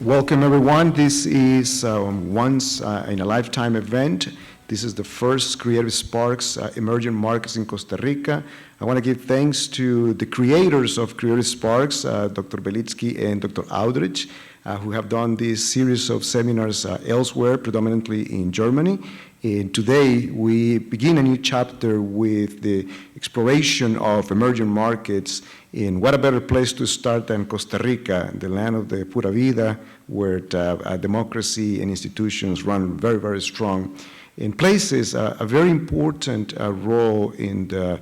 Welcome everyone. This is once in a lifetime event. This is the first Creative Sparks Emerging Markets in Costa Rica. I want to give thanks to the creators of Creative Sparks, Dr. Belitsky and Dr. Audrich, who have done this series of seminars elsewhere, predominantly in Germany. And today, we begin a new chapter with the exploration of emerging markets. And what a better place to start than Costa Rica, the land of the pura vida, where democracy and institutions run very, very strong. And places a very important role in the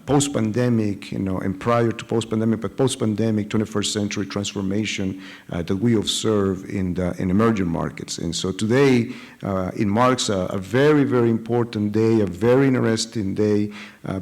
post-pandemic, and prior to post-pandemic, but post-pandemic 21st century transformation that we observe in emerging markets. And so today, it marks a very, very important day, a very interesting day,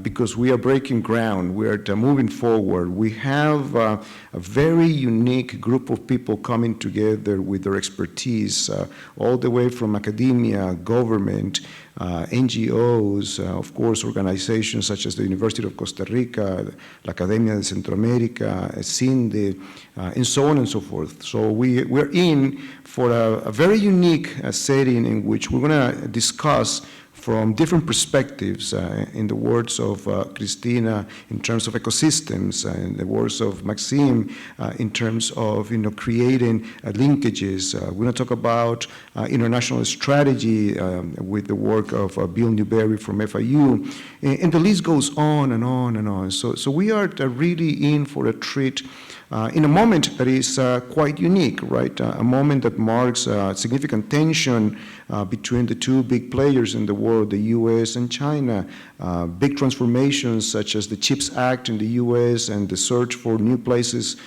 because we are breaking ground. We are moving forward. We have a very unique group of people coming together with their expertise, all the way from academia, government, NGOs, of course, organizations such as the University of Costa Rica, La Academia de Centroamérica, CINDE, and so on and so forth. So we're in for a very unique setting in which we're going to discuss from different perspectives, in the words of Christina, in terms of ecosystems, in the words of Maxime, in terms of creating linkages. We're going to talk about international strategy with the work of Bill Newberry from FIU, and the list goes on and on and on. So we are really in for a treat in a moment that is quite unique, right? A moment that marks significant tension between the two big players in the world, the US and China. Big transformations such as the CHIPS Act in the US and the search for new places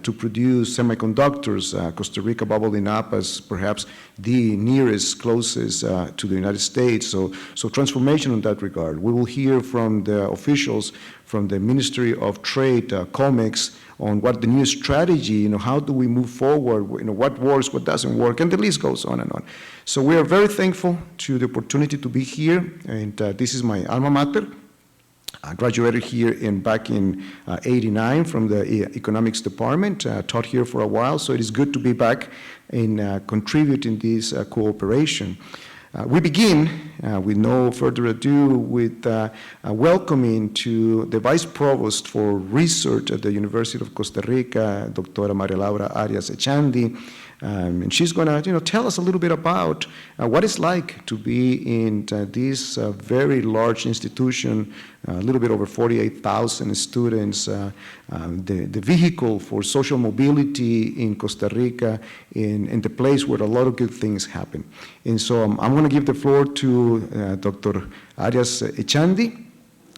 to produce semiconductors, Costa Rica bubbling up as perhaps the nearest, closest to the United States. So transformation in that regard. We will hear from the officials from the Ministry of Trade, COMEX, on what the new strategy, how do we move forward, what works, what doesn't work, and the list goes on and on. So we are very thankful to the opportunity to be here, and this is my alma mater. I graduated here back in '89 from the economics department, taught here for a while, so it is good to be back and contribute in this cooperation. We begin, with no further ado, with welcoming to the Vice Provost for Research at the University of Costa Rica, Dr. Maria Laura Arias Echandi. And she's going to tell us a little bit about what it's like to be in this very large institution, a little bit over 48,000 students, the vehicle for social mobility in Costa Rica, in the place where a lot of good things happen. And so I'm going to give the floor to Dr. Arias Echandi.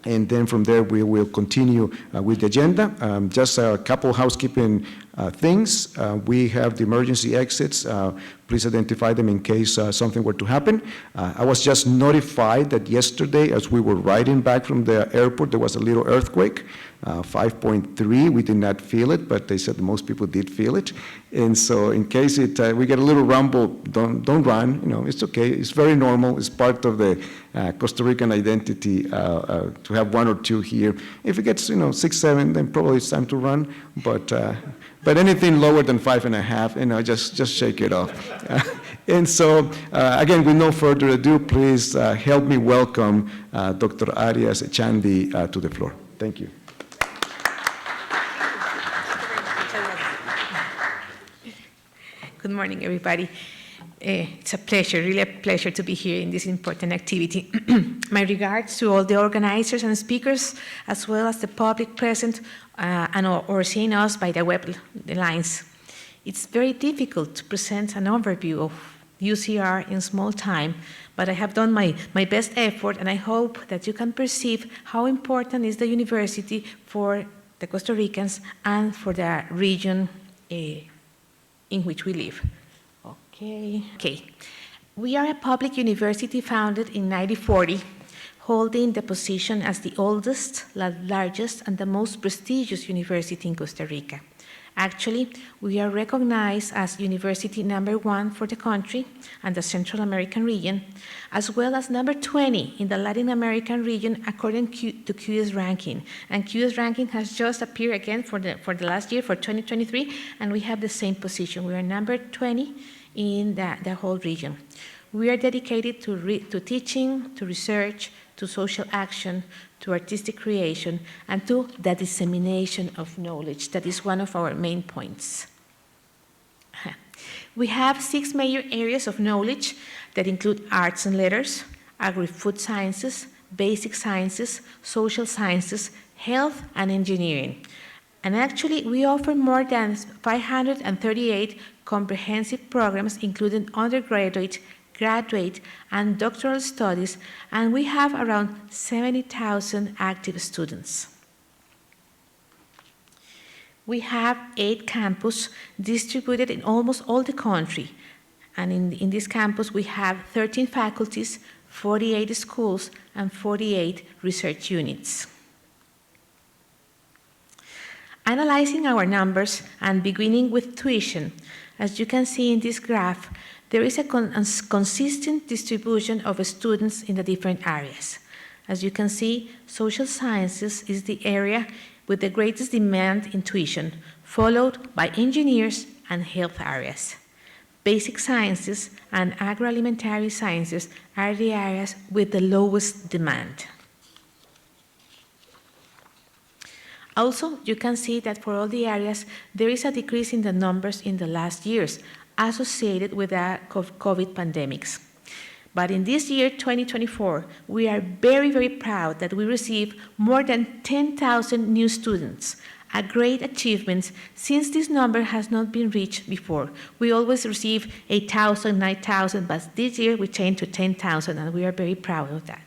And then from there, we will continue with the agenda. Just a couple housekeeping things. We have the emergency exits. Please identify them in case something were to happen. I was just notified that yesterday, as we were riding back from the airport, there was a little earthquake, 5.3. We did not feel it, but they said most people did feel it. And so in case we get a little rumble, don't run. It's okay. It's very normal. It's part of the Costa Rican identity to have one or two here. If it gets 6, 7, then probably it's time to run. But anything lower than 5.5, just shake it off. And so, again, with no further ado, please help me welcome Dr. Arias Echandi to the floor. Thank you. Good morning, everybody. It's a pleasure, really a pleasure to be here in this important activity. My regards to all the organizers and speakers, as well as the public present or seeing us by the web lines. It's very difficult to present an overview of UCR in small time, but I have done my best effort, and I hope that you can perceive how important is the university for the Costa Ricans and for the region in which we live. Okay. We are a public university founded in 1940, holding the position as the oldest, largest, and the most prestigious university in Costa Rica. Actually, we are recognized as university #1 for the country and the Central American region, as well as number 20 in the Latin American region according to QS ranking. And QS ranking has just appeared again for the last year, for 2023, and we have the same position. We are number 20 in the whole region. We are dedicated to teaching, to research, to social action, to artistic creation, and to the dissemination of knowledge. That is one of our main points. We have 6 major areas of knowledge that include arts and letters, agri-food sciences, basic sciences, social sciences, health, and engineering. And actually, we offer more than 538 comprehensive programs, including undergraduate, graduate, and doctoral studies, and we have around 70,000 active students. We have 8 campuses distributed in almost all the country, and in this campus we have 13 faculties, 48 schools, and 48 research units. Analyzing our numbers and beginning with tuition, as you can see in this graph, there is a consistent distribution of students in the different areas. As you can see, social sciences is the area with the greatest demand in tuition, followed by engineers and health areas. Basic sciences and agroalimentary sciences are the areas with the lowest demand. Also, you can see that for all the areas, there is a decrease in the numbers in the last years, associated with the COVID pandemics. But in this year, 2024, we are very, very proud that we received more than 10,000 new students, a great achievement since this number has not been reached before. We always receive 8,000, 9,000, but this year we changed to 10,000, and we are very proud of that.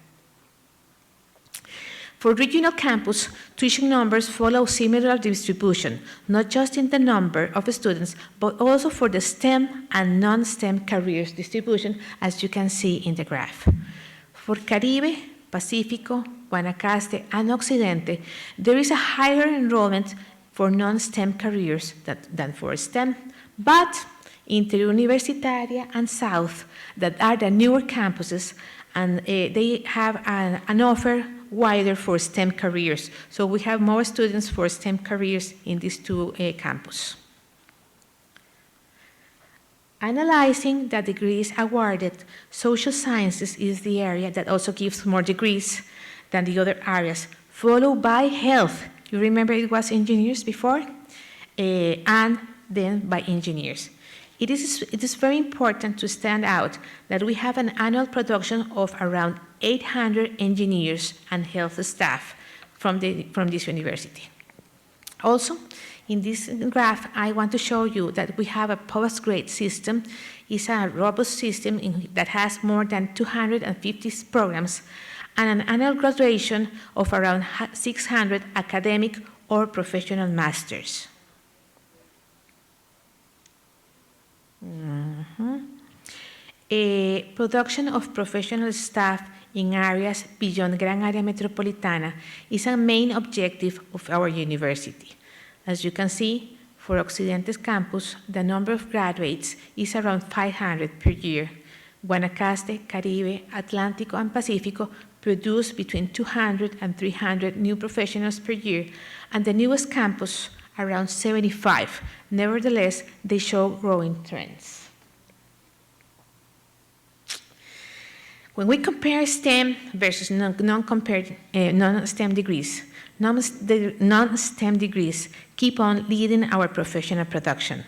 For regional campus, tuition numbers follow similar distribution, not just in the number of students, but also for the STEM and non-STEM careers distribution, as you can see in the graph. For Caribe, Pacífico, Guanacaste, and Occidente, there is a higher enrollment for non-STEM careers than for STEM, but Interuniversitaria and South, that are the newer campuses, and they have an offer wider for STEM careers. So we have more students for STEM careers in these 2 campuses. Analyzing the degrees awarded, social sciences is the area that also gives more degrees than the other areas, followed by health. You remember it was engineers before? And then by engineers. It is very important to stand out that we have an annual production of around 800 engineers and health staff from this university. Also, in this graph, I want to show you that we have a postgrad system. It's a robust system that has more than 250 programs and an annual graduation of around 600 academic or professional masters. A production of professional staff in areas beyond Gran Área Metropolitana is a main objective of our university. As you can see, for Occidente's campus, the number of graduates is around 500 per year. Guanacaste, Caribe, Atlántico, and Pacífico produce between 200 and 300 new professionals per year, and the newest campus, around 75. Nevertheless, they show growing trends. When we compare STEM versus non-STEM degrees, non-STEM degrees keep on leading our professional production.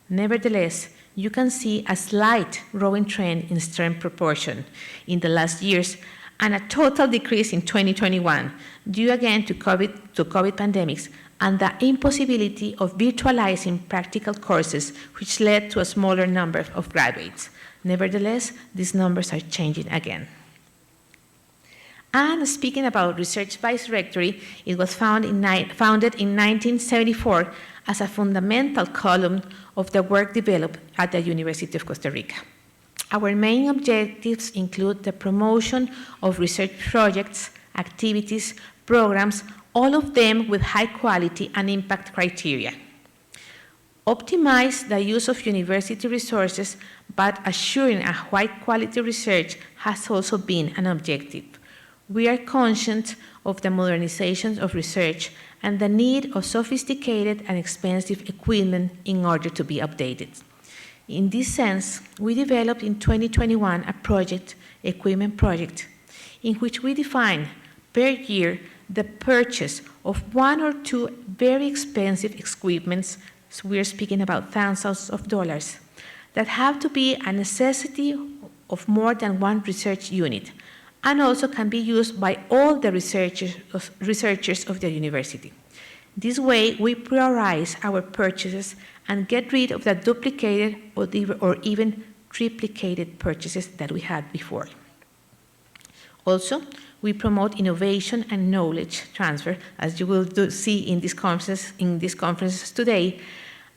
Nevertheless, you can see a slight growing trend in STEM proportion in the last years and a total decrease in 2021 due again to COVID pandemics and the impossibility of virtualizing practical courses, which led to a smaller number of graduates. Nevertheless, these numbers are changing again. And speaking about research Vicerrectory, it was founded in 1974 as a fundamental column of the work developed at the University of Costa Rica. Our main objectives include the promotion of research projects, activities, programs, all of them with high quality and impact criteria. Optimize the use of university resources, but assuring a high-quality research has also been an objective. We are conscious of the modernization of research and the need of sophisticated and expensive equipment in order to be updated. In this sense, we developed in 2021 a project, equipment project, in which we define per year the purchase of one or two very expensive equipments, so we are speaking about thousands of dollars, that have to be a necessity of more than one research unit, and also can be used by all the researchers of the university. This way, we prioritize our purchases and get rid of the duplicated or even triplicated purchases that we had before. Also, we promote innovation and knowledge transfer, as you will see in these conferences today,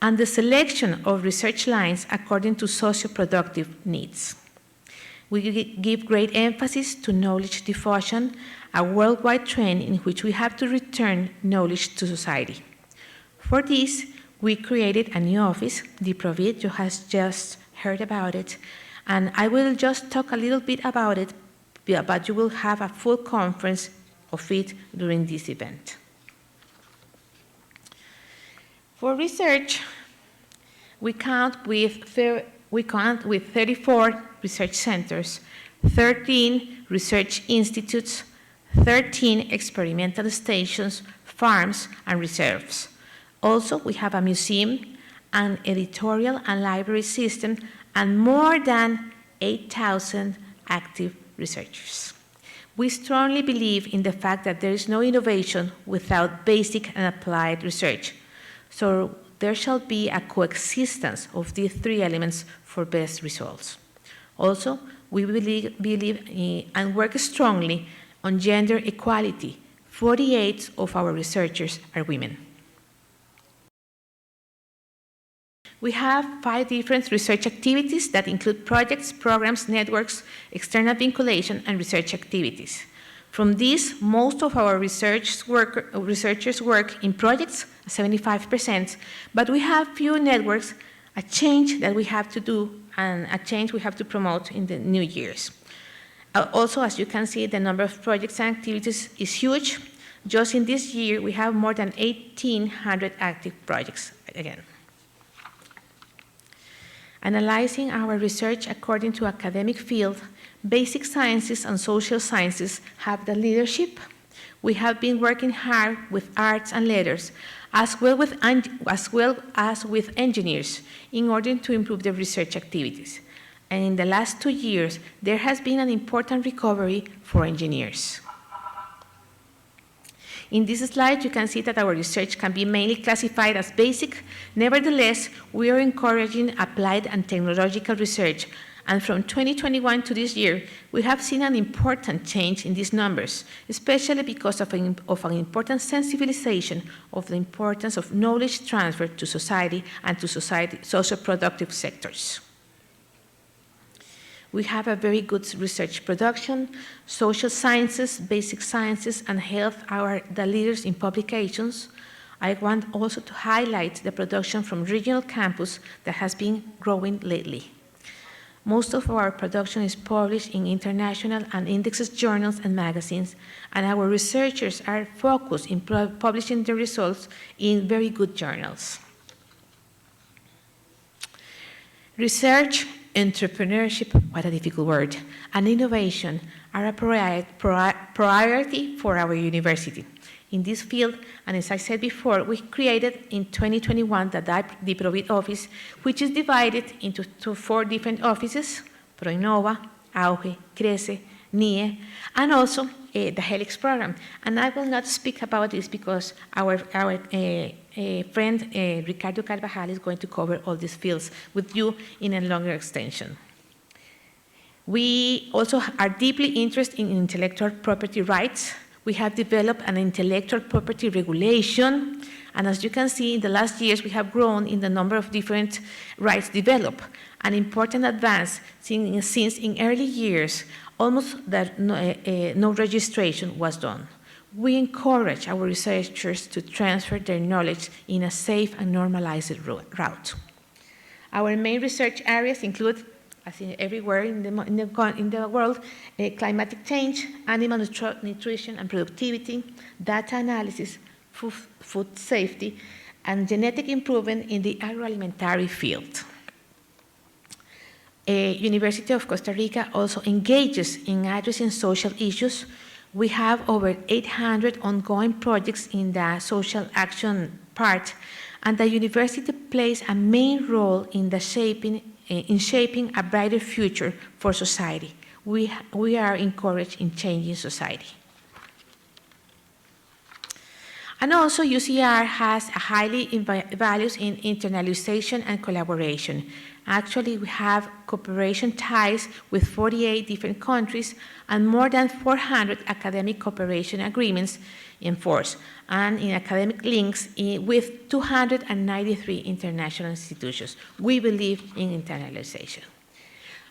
and the selection of research lines according to socio-productive needs. We give great emphasis to knowledge diffusion, a worldwide trend in which we have to return knowledge to society. For this, we created a new office, DIPROVIT. You have just heard about it, and I will just talk a little bit about it, but you will have a full conference of it during this event. For research, we count with 34 research centers, 13 research institutes, 13 experimental stations, farms, and reserves. Also, we have a museum, an editorial and library system, and more than 8,000 active researchers. We strongly believe in the fact that there is no innovation without basic and applied research. So there shall be a coexistence of these three elements for best results. Also, we believe and work strongly on gender equality. 48 of our researchers are women. We have 5 different research activities that include projects, programs, networks, external vinculation, and research activities. From these, most of our researchers work in projects, 75%, but we have few networks, a change that we have to do and a change we have to promote in the new years. Also, as you can see, the number of projects and activities is huge. Just in this year, we have more than 1,800 active projects again. Analyzing our research according to academic field, basic sciences and social sciences have the leadership. We have been working hard with arts and letters, as well as with engineers, in order to improve the research activities. And in the last 2 years, there has been an important recovery for engineers. In this slide, you can see that our research can be mainly classified as basic. Nevertheless, we are encouraging applied and technological research. And from 2021 to this year, we have seen an important change in these numbers, especially because of an important sensibilization of the importance of knowledge transfer to society and to socio-productive sectors. We have a very good research production. Social sciences, basic sciences, and health are the leaders in publications. I want also to highlight the production from regional campus that has been growing lately. Most of our production is published in international and indexed journals and magazines, and our researchers are focused in publishing the results in very good journals. Research, entrepreneurship, what a difficult word, and innovation are a priority for our university. In this field, and as I said before, we created in 2021 the DIPROVIT office, which is divided into 4 different offices, ProInnova, Auge, Crece, NIE, and also the Helix program. And I will not speak about this because our friend Ricardo Carvajal is going to cover all these fields with you in a longer extension. We also are deeply interested in intellectual property rights. We have developed an intellectual property regulation, and as you can see, in the last years, we have grown in the number of different rights developed. An important advance since in early years, almost no registration was done. We encourage our researchers to transfer their knowledge in a safe and normalized route. Our main research areas include, as in everywhere in the world, climatic change, animal nutrition and productivity, data analysis, food safety, and genetic improvement in the agroalimentary field. University of Costa Rica also engages in addressing social issues. We have over 800 ongoing projects in the social action part, and the university plays a main role in shaping a brighter future for society. We are encouraged in changing society. And also, UCR has a highly values in internalization and collaboration. Actually, we have cooperation ties with 48 different countries and more than 400 academic cooperation agreements in force, and in academic links with 293 international institutions. We believe in internalization.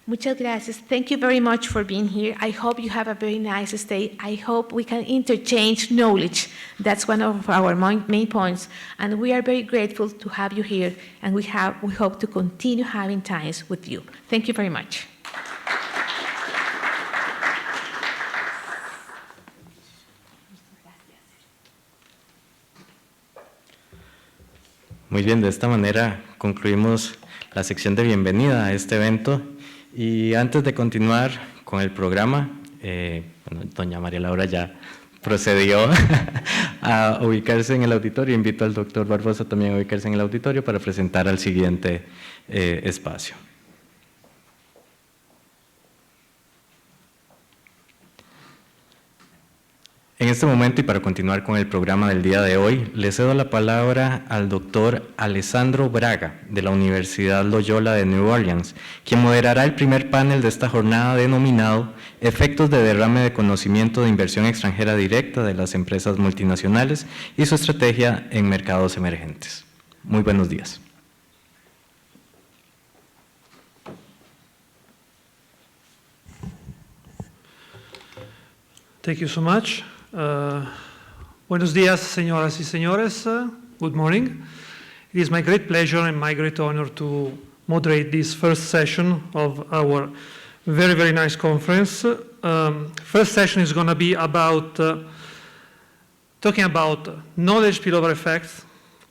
Muchas gracias. Thank you very much for being here. I hope you have a very nice stay. I hope we can interchange knowledge. That's one of our main points. And we are very grateful to have you here, and we hope to continue having times with you. Thank you very much. Muy bien, de esta manera concluimos la sección de bienvenida a este evento. Y antes de continuar con el programa, doña María Laura ya procedió a ubicarse en el auditorio. Invito al doctor Barbosa también a ubicarse en el auditorio para presentar al siguiente espacio. En este momento, y para continuar con el programa del día de hoy, le cedo la palabra al doctor Alessandro Braga, de la Universidad Loyola de New Orleans, quien moderará el primer panel de esta jornada denominado Efectos de derrame de conocimiento de inversión extranjera directa de las empresas multinacionales y su estrategia en mercados emergentes. Muy buenos días. Thank you so much. Buenos días, señoras y señores. Good morning. It is my great pleasure and my great honor to moderate this first session of our very, very nice conference. First session is going to be about talking about knowledge spillover effects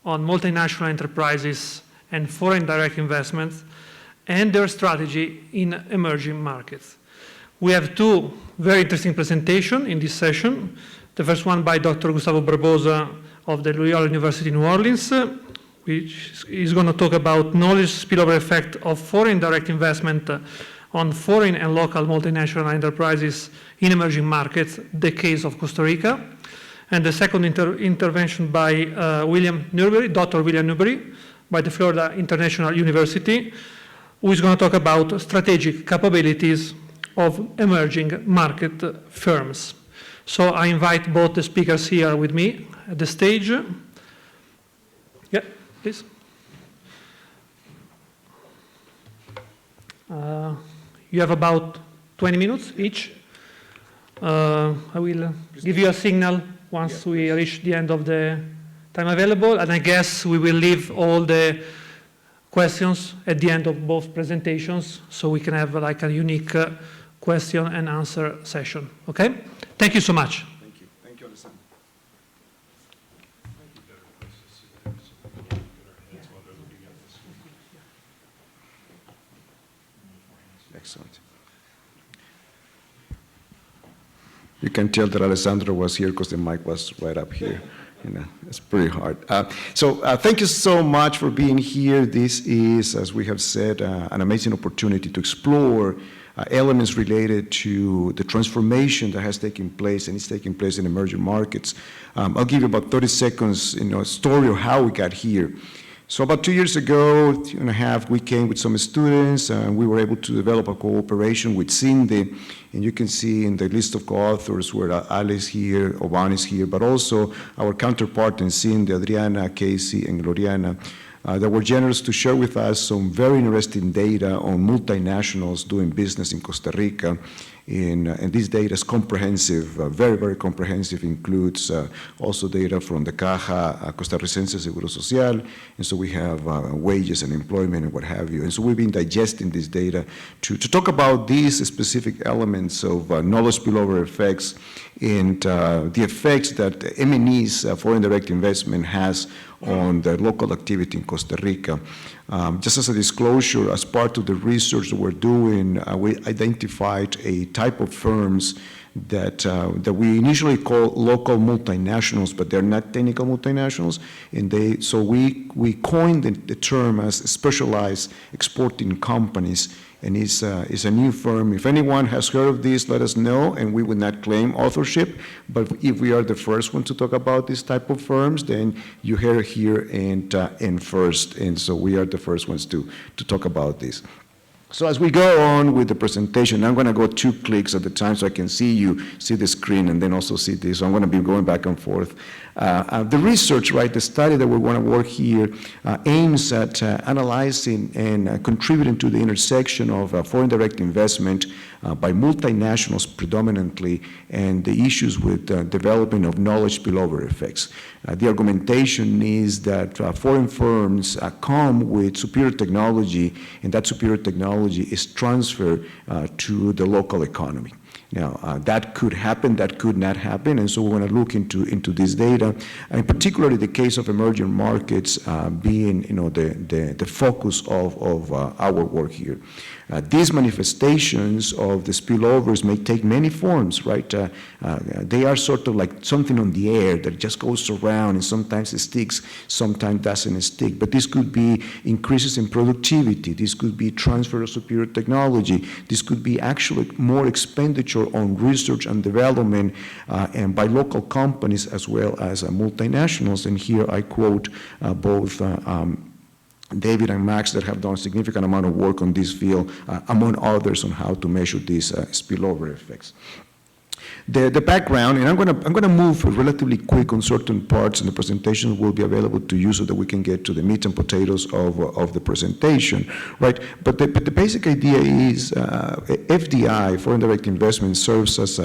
on multinational enterprises and foreign direct investments and their strategy in emerging markets. We have two very interesting presentations in this session. The first one by Dr. Gustavo Barbosa of the Loyola University New Orleans, which is going to talk about knowledge spillover effect of foreign direct investment on foreign and local multinational enterprises in emerging markets, the case of Costa Rica. And the second intervention by Dr. William Newberry, by the Florida International University, who is going to talk about strategic capabilities of emerging market firms. So I invite both the speakers here with me at the stage. Yeah, please. You have about 20 minutes each. I will give you a signal once we reach the end of the time available, and I guess we will leave all the questions at the end of both presentations, so we can have like a unique question and answer session. Okay? Thank you so much. Thank you. Thank you, Alessandro. Excellent. You can tell that Alessandro was here because the mic was right up here. You know, it's pretty hard. Thank you so much for being here. This is, as we have said, an amazing opportunity to explore elements related to the transformation that has taken place and is taking place in emerging markets. I'll give you about 30 seconds, a story of how we got here. So about 2 years ago, 2.5, we came with some students, and we were able to develop a cooperation with CINDE, and you can see in the list of co-authors where Ale is here, Oban is here, but also our counterpart in CINDE, Adriana, Casey, and Gloriana, that were generous to share with us some very interesting data on multinationals doing business in Costa Rica. And this data is comprehensive, very, very comprehensive, includes also data from the Caja Costarricense Seguro Social, and so we have wages and employment and what have you. And so we've been digesting this data to talk about these specific elements of knowledge spillover effects and the effects that M&E's foreign direct investment has on the local activity in Costa Rica. Just as a disclosure, as part of the research that we're doing, we identified a type of firms that we initially call local multinationals, but they're not technical multinationals, and so we coined the term as specialized exporting companies, and it's a new firm. If anyone has heard of this, let us know, and we would not claim authorship, but if we are the first one to talk about this type of firms, then you hear it here and first, and so we are the first ones to talk about this. So as we go on with the presentation, I'm going to go 2 clicks at a time so I can see the screen, and then also see this. So I'm going to be going back and forth. The research, right, the study that we want to work here aims at analyzing and contributing to the intersection of foreign direct investment by multinationals predominantly, and the issues with development of knowledge spillover effects. The argumentation is that foreign firms come with superior technology, and that superior technology is transferred to the local economy. Now, that could happen, that could not happen, and so we want to look into this data, and particularly the case of emerging markets being, the focus of our work here. These manifestations of the spillovers may take many forms, right? They are sort of like something on the air that just goes around, and sometimes it sticks, sometimes doesn't stick. But this could be increases in productivity. This could be transfer of superior technology. This could be actually more expenditure on research and development and by local companies as well as multinationals. And here I quote both David and Max that have done a significant amount of work on this field, among others, on how to measure these spillover effects. The background, and I'm going to move relatively quick on certain parts, and the presentation will be available to you so that we can get to the meat and potatoes of the presentation, right? But the basic idea is FDI, foreign direct investment, serves as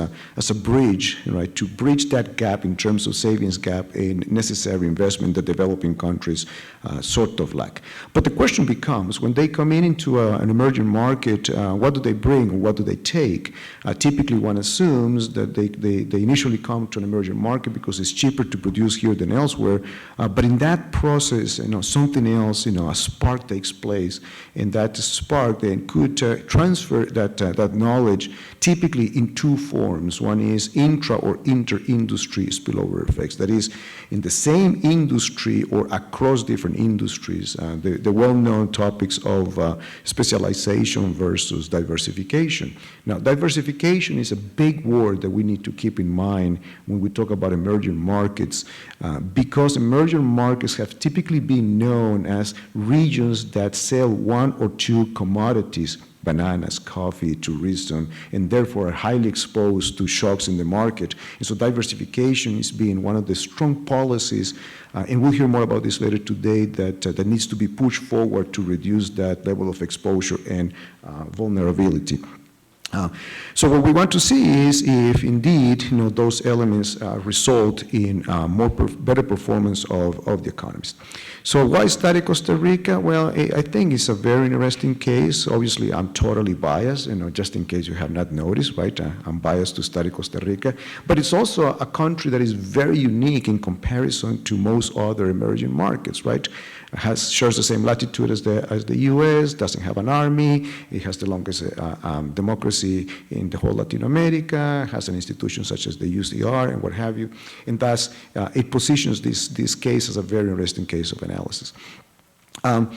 a bridge, right, to bridge that gap in terms of savings gap in necessary investment that developing countries sort of lack. But the question becomes, when they come into an emerging market, what do they bring, what do they take? Typically, one assumes that they initially come to an emerging market because it's cheaper to produce here than elsewhere, but in that process, something else, a spark takes place, and that spark then could transfer that knowledge typically in 2 forms. One is intra or inter-industry spillover effects. That is, in the same industry or across different industries, the well-known topics of specialization versus diversification. Now, diversification is a big word that we need to keep in mind when we talk about emerging markets, because emerging markets have typically been known as regions that sell 1 or 2 commodities, bananas, coffee, tourism, and therefore are highly exposed to shocks in the market. And so diversification is being one of the strong policies, and we'll hear more about this later today, that needs to be pushed forward to reduce that level of exposure and vulnerability. So what we want to see is if indeed those elements result in better performance of the economies. So why study Costa Rica? Well, I think it's a very interesting case. Obviously, I'm totally biased, just in case you have not noticed, right? I'm biased to study Costa Rica, but it's also a country that is very unique in comparison to most other emerging markets, right? Shares the same latitude as the U.S., doesn't have an army, it has the longest democracy in the whole Latin America, has an institution such as the UCR and what have you, and thus it positions this case as a very interesting case of analysis. And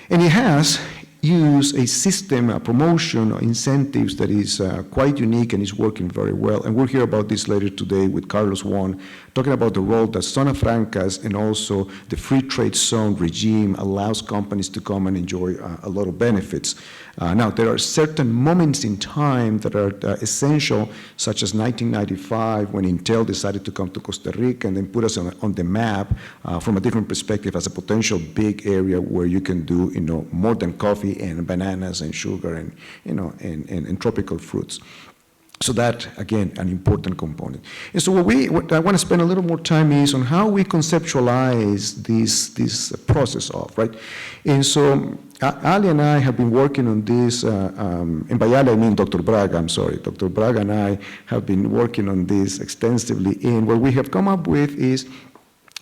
it has used a system, a promotion, incentives that is quite unique and is working very well. And we'll hear about this later today with Carlos Won, talking about the role that Zona Francas and also the free trade zone regime allows companies to come and enjoy a lot of benefits. Now, there are certain moments in time that are essential, such as 1995, when Intel decided to come to Costa Rica and then put us on the map from a different perspective as a potential big area where you can do, more than coffee and bananas and sugar and, and tropical fruits. So that, again, an important component. And so what I want to spend a little more time is on how we conceptualize this process of, right? And so Ali and I have been working on this, and by Ali I mean Dr. Braga, I'm sorry. Dr. Braga and I have been working on this extensively, and what we have come up with is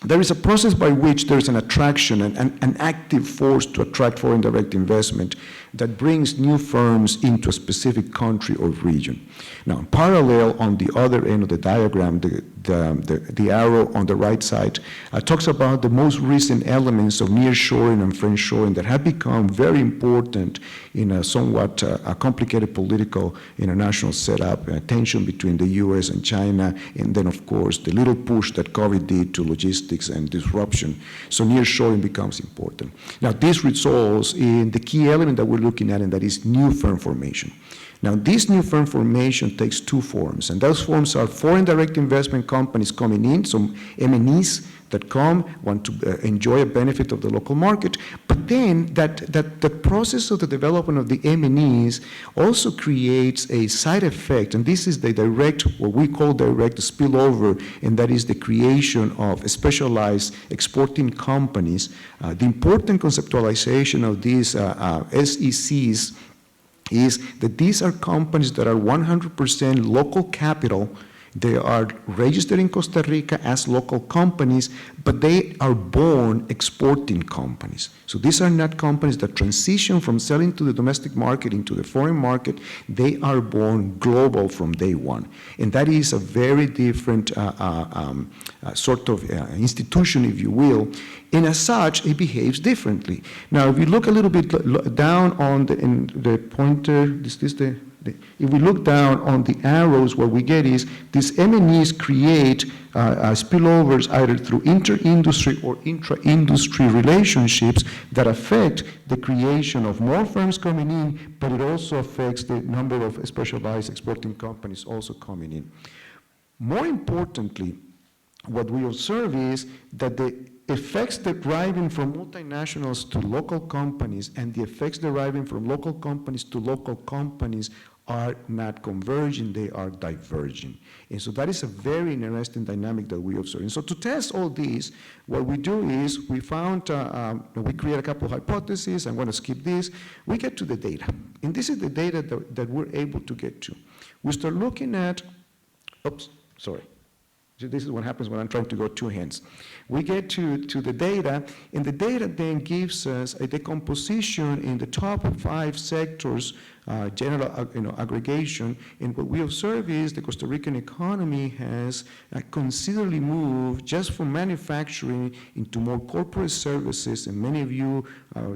there is a process by which there is an attraction, an active force to attract foreign direct investment that brings new firms into a specific country or region. Now, parallel on the other end of the diagram, the arrow on the right side talks about the most recent elements of nearshoring and friendshoring that have become very important in a somewhat complicated political international setup, tension between the US and China, and then, of course, the little push that COVID did to logistics and disruption. So nearshoring becomes important. Now, this results in the key element that we're looking at, and that is new firm formation. Now, this new firm formation takes two forms, and those forms are foreign direct investment companies coming in, some MNEs that come, want to enjoy a benefit of the local market, but then that process of the development of the MNEs also creates a side effect, and this is the direct, what we call direct spillover, and that is the creation of specialized exporting companies. The important conceptualization of these SECs is that these are companies that are 100% local capital. They are registered in Costa Rica as local companies, but they are born exporting companies. So these are not companies that transition from selling to the domestic market into the foreign market. They are born global from day one. And that is a very different sort of institution, if you will. And as such, it behaves differently. Now, if you look a little bit down on the pointer, if we look down on the arrows, what we get is these MNEs create spillovers either through inter-industry or intra-industry relationships that affect the creation of more firms coming in, but it also affects the number of specialized exporting companies also coming in. More importantly, what we observe is that the effects deriving from multinationals to local companies and the effects deriving from local companies to local companies are not converging, they are diverging. And so that is a very interesting dynamic that we observe. And so to test all these, what we do is we found, we create a couple of hypotheses. I'm going to skip this. We get to the data. And this is the data that we're able to get to. We start looking at, oops, sorry. This is what happens when I'm trying to go two hands. We get to the data, and the data then gives us a decomposition in the top 5 sectors, general aggregation, and what we observe is the Costa Rican economy has considerably moved just from manufacturing into more corporate services, and many of you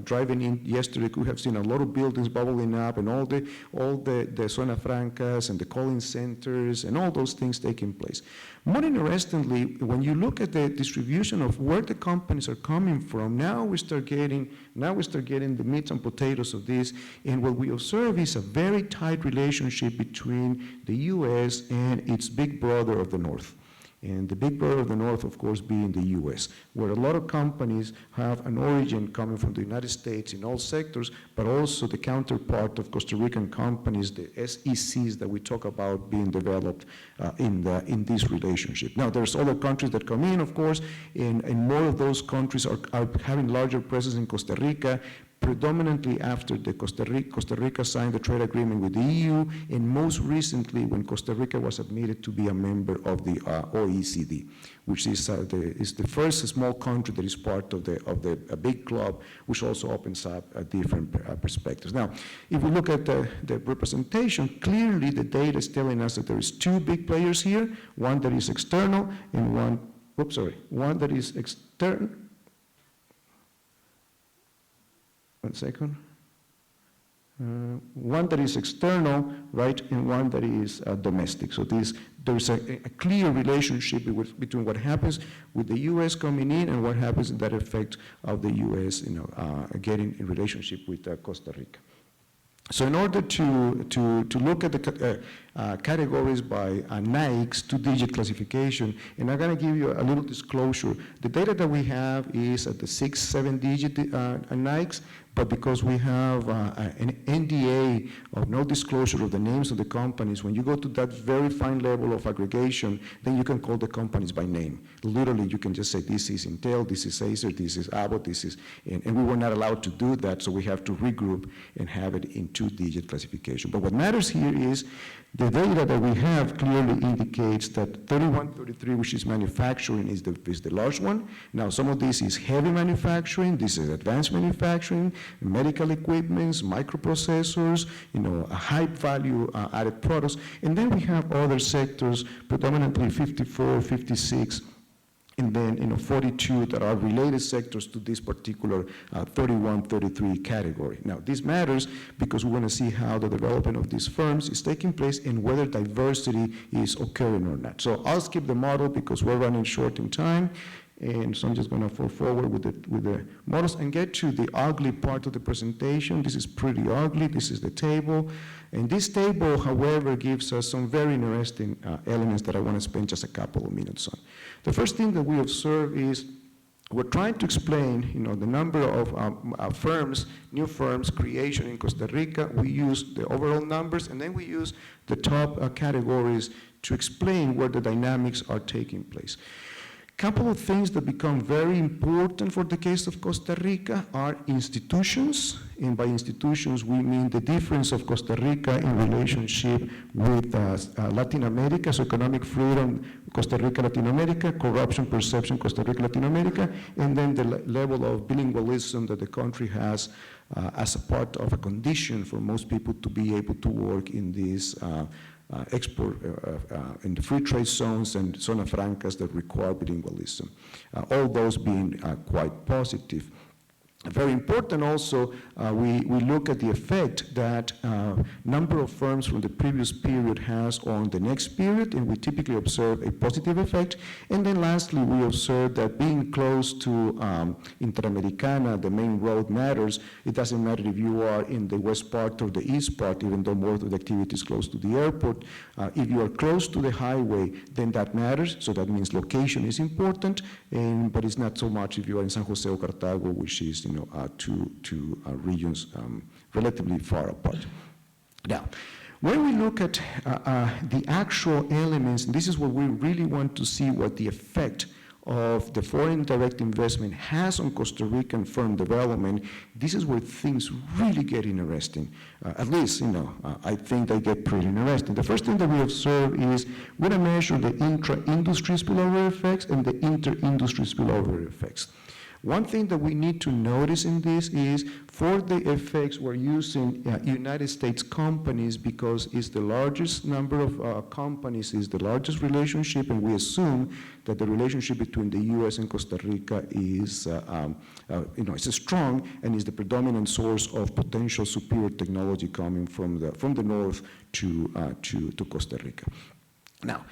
driving in yesterday could have seen a lot of buildings bubbling up and all the zona francas and the calling centers and all those things taking place. More interestingly, when you look at the distribution of where the companies are coming from, now we start getting the meat and potatoes of this, and what we observe is a very tight relationship between the U.S. and its big brother of the North. And the big brother of the North, of course, being the U.S., where a lot of companies have an origin coming from the United States in all sectors, but also the counterpart of Costa Rican companies, the SECs that we talk about being developed in this relationship. Now, there's other countries that come in, of course, and more of those countries are having larger presence in Costa Rica, predominantly after the Costa Rica signed the trade agreement with the EU, and most recently when Costa Rica was admitted to be a member of the OECD, which is the first small country that is part of a big club, which also opens up different perspectives. Now, if we look at the representation, clearly the data is telling us that there is 2 big players here, one that is external and one that is external. One second. One that is external, right, and one that is domestic. So there's a clear relationship between what happens with the U.S. coming in and what happens in that effect of the U.S. Getting in relationship with Costa Rica. So in order to look at categories by NAICS, two-digit classification, and I'm going to give you a little disclosure. The data that we have is at the 6, 7-digit NAICS, but because we have an NDA of no disclosure of the names of the companies, when you go to that very fine level of aggregation, then you can call the companies by name. Literally, you can just say, this is Intel, this is Acer, this is Abbott, this is, and we were not allowed to do that, so we have to regroup and have it in two-digit classification. But what matters here is the data that we have clearly indicates that 3133, which is manufacturing, is the large one. Now, some of this is heavy manufacturing, this is advanced manufacturing, medical equipments, microprocessors, high value added products. And then we have other sectors, predominantly 54, 56, and then 42 that are related sectors to this particular 3133 category. Now, this matters because we want to see how the development of these firms is taking place and whether diversity is occurring or not. So I'll skip the model because we're running short in time. And so I'm just going to fall forward with the models and get to the ugly part of the presentation. This is pretty ugly. This is the table. And this table, however, gives us some very interesting elements that I want to spend just a couple of minutes on. The first thing that we observe is we're trying to explain, the number of firms, new firms, creation in Costa Rica. We use the overall numbers, and then we use the top categories to explain where the dynamics are taking place. Couple of things that become very important for the case of Costa Rica are institutions, and by institutions we mean the difference of Costa Rica in relationship with Latin America, so economic freedom, Costa Rica, Latin America, corruption perception, Costa Rica, Latin America, and then the level of bilingualism that the country has as a part of a condition for most people to be able to work in these export in the free trade zones and zona francas that require bilingualism. All those being quite positive. Very important also, we look at the effect that number of firms from the previous period has on the next period, and we typically observe a positive effect. And then lastly, we observe that being close to Interamericana, the main road, matters. It doesn't matter if you are in the west part or the east part, even though more of the activity is close to the airport. If you are close to the highway, then that matters. So that means location is important, but it's not so much if you are in San Jose or Cartago, which is two regions relatively far apart. Now, when we look at the actual elements, and this is what we really want to see what the effect of the foreign direct investment has on Costa Rican firm development, this is where things really get interesting. At least, I think they get pretty interesting. The first thing that we observe is we're going to measure the intra-industry spillover effects and the inter-industry spillover effects. One thing that we need to notice in this is for the effects we're using United States companies because it's the largest number of companies, is the largest relationship, and we assume that the relationship between the U.S. and Costa Rica is, it's strong and is the predominant source of potential superior technology coming from the north to Costa Rica. Now,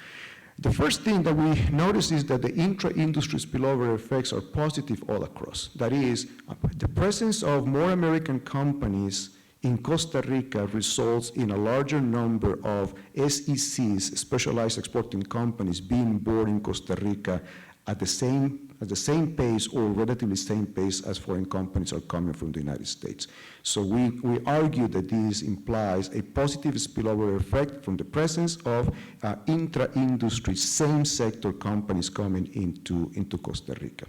the first thing that we notice is that the intra-industry spillover effects are positive all across. That is, the presence of more American companies in Costa Rica results in a larger number of SECs, specialized exporting companies, being born in Costa Rica at the same pace or relatively same pace as foreign companies are coming from the United States. So we argue that this implies a positive spillover effect from the presence of intra-industry, same sector companies coming into Costa Rica.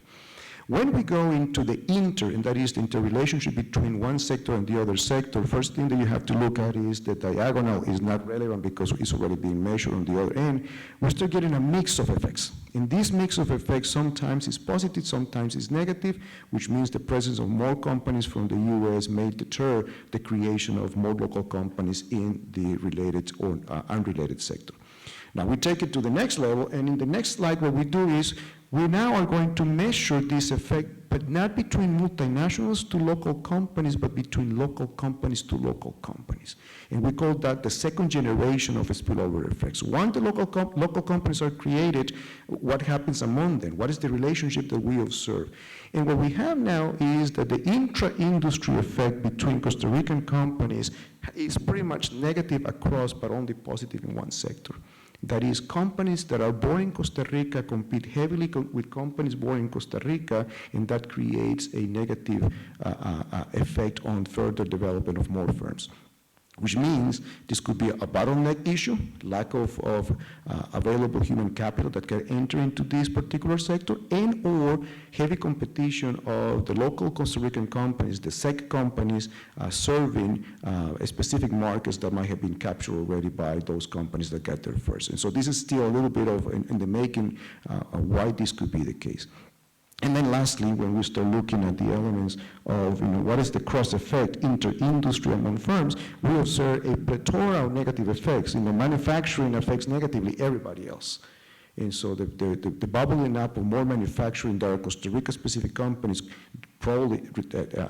When we go into the and that is the interrelationship between one sector and the other sector, first thing that you have to look at is the diagonal is not relevant because it's already being measured on the other end. We start getting a mix of effects. And this mix of effects sometimes is positive, sometimes is negative, which means the presence of more companies from the U.S. may deter the creation of more local companies in the related or unrelated sector. Now we take it to the next level, and in the next slide what we do is we now are going to measure this effect, but not between multinationals to local companies, but between local companies to local companies. And we call that the second generation of spillover effects. Once the local companies are created, what happens among them? What is the relationship that we observe? And what we have now is that the intra-industry effect between Costa Rican companies is pretty much negative across, but only positive in one sector. That is, companies that are born in Costa Rica compete heavily with companies born in Costa Rica, and that creates a negative effect on further development of more firms. Which means this could be a bottleneck issue, lack of available human capital that can enter into this particular sector, and or heavy competition of the local Costa Rican companies, the SEC companies, serving specific markets that might have been captured already by those companies that got there first. And so this is still a little bit of in the making why this could be the case. And then lastly, when we start looking at the elements of what is the cross effect inter-industry among firms, we observe a plethora of negative effects. Manufacturing affects negatively everybody else. And so the bubbling up of more manufacturing that are Costa Rica-specific companies probably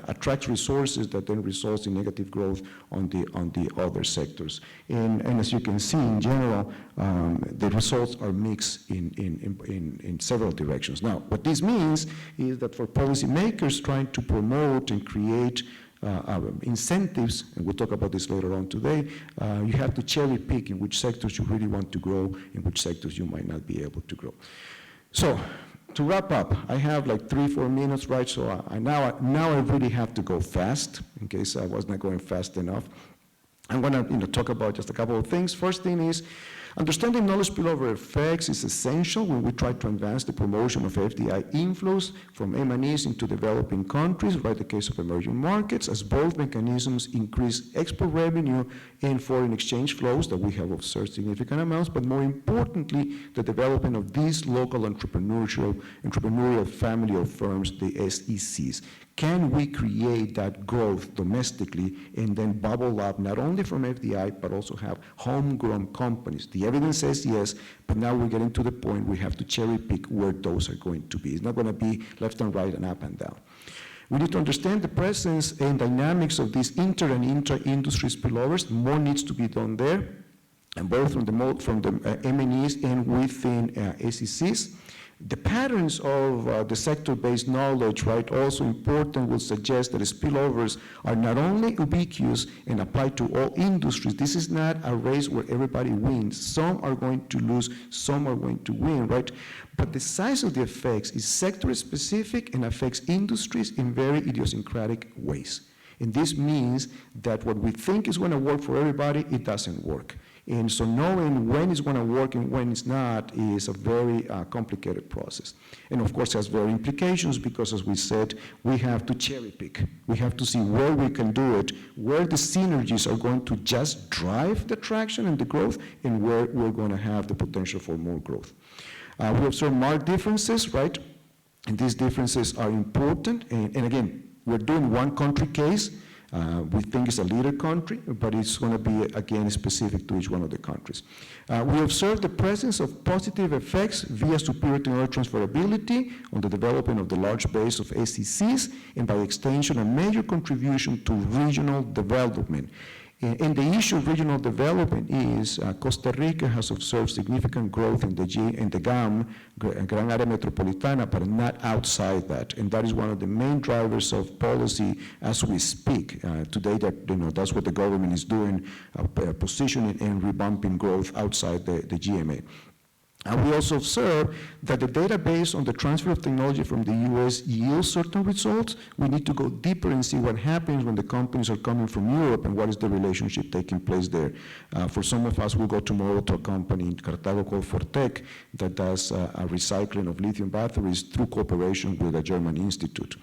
attracts resources that then results in negative growth on the other sectors. And as you can see, in general, the results are mixed in several directions. Now, what this means is that for policymakers trying to promote and create incentives, and we'll talk about this later on today, you have to cherry pick in which sectors you really want to grow, in which sectors you might not be able to grow. So, to wrap up, I have like 3-4 minutes, right? So now I really have to go fast, in case I was not going fast enough. I'm going to talk about just a couple of things. First thing is, understanding knowledge spillover effects is essential when we try to advance the promotion of FDI inflows from M&Es into developing countries, right, the case of emerging markets, as both mechanisms increase export revenue and foreign exchange flows that we have observed significant amounts, but more importantly, the development of these local entrepreneurial family of firms, the SECs. Can we create that growth domestically and then bubble up not only from FDI, but also have homegrown companies? The evidence says yes, but now we're getting to the point we have to cherry pick where those are going to be. It's not going to be left and right and up and down. We need to understand the presence and dynamics of these inter and intra-industry spillovers. More needs to be done there, and both from the M&Es and within SECs. The patterns of the sector-based knowledge, right, also important, will suggest that spillovers are not only ubiquitous and apply to all industries. This is not a race where everybody wins. Some are going to lose, some are going to win, right? But the size of the effects is sector-specific and affects industries in very idiosyncratic ways. And this means that what we think is going to work for everybody, it doesn't work. And so knowing when it's going to work and when it's not is a very complicated process. And of course, it has very implications because, as we said, we have to cherry pick. We have to see where we can do it, where the synergies are going to just drive the traction and the growth, and where we're going to have the potential for more growth. We observe marked differences, right? And these differences are important. And again, we're doing one country case. We think it's a leader country, but it's going to be, again, specific to each one of the countries. We observe the presence of positive effects via superior technology transferability on the development of the large base of SECs, and by extension, a major contribution to regional development. And the issue of regional development is Costa Rica has observed significant growth in the GAM, Gran Área Metropolitana, but not outside that. And that is one of the main drivers of policy as we speak today. That that's what the government is doing, positioning and revamping growth outside the GMA. And we also observe that the database on the transfer of technology from the US yields certain results. We need to go deeper and see what happens when the companies are coming from Europe and what is the relationship taking place there. For some of us, we'll go tomorrow to a company in Cartago called Fortec that does a recycling of lithium batteries through cooperation with a German institute.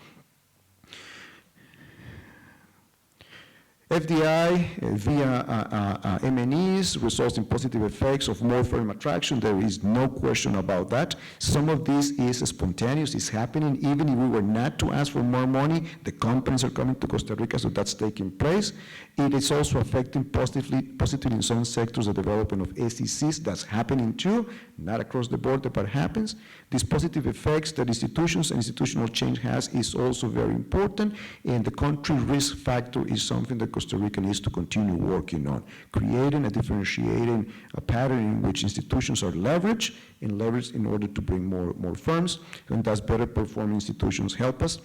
FDI via M&Es results in positive effects of more firm attraction. There is no question about that. Some of this is spontaneous, it's happening. Even if we were not to ask for more money, the companies are coming to Costa Rica, so that's taking place. It is also affecting positively in some sectors the development of SECs. That's happening too, not across the board, but happens. These positive effects that institutions and institutional change has is also very important, and the country risk factor is something that Costa Rica needs to continue working on, creating a differentiating pattern in which institutions are leveraged in order to bring more firms, and thus better performing institutions help us.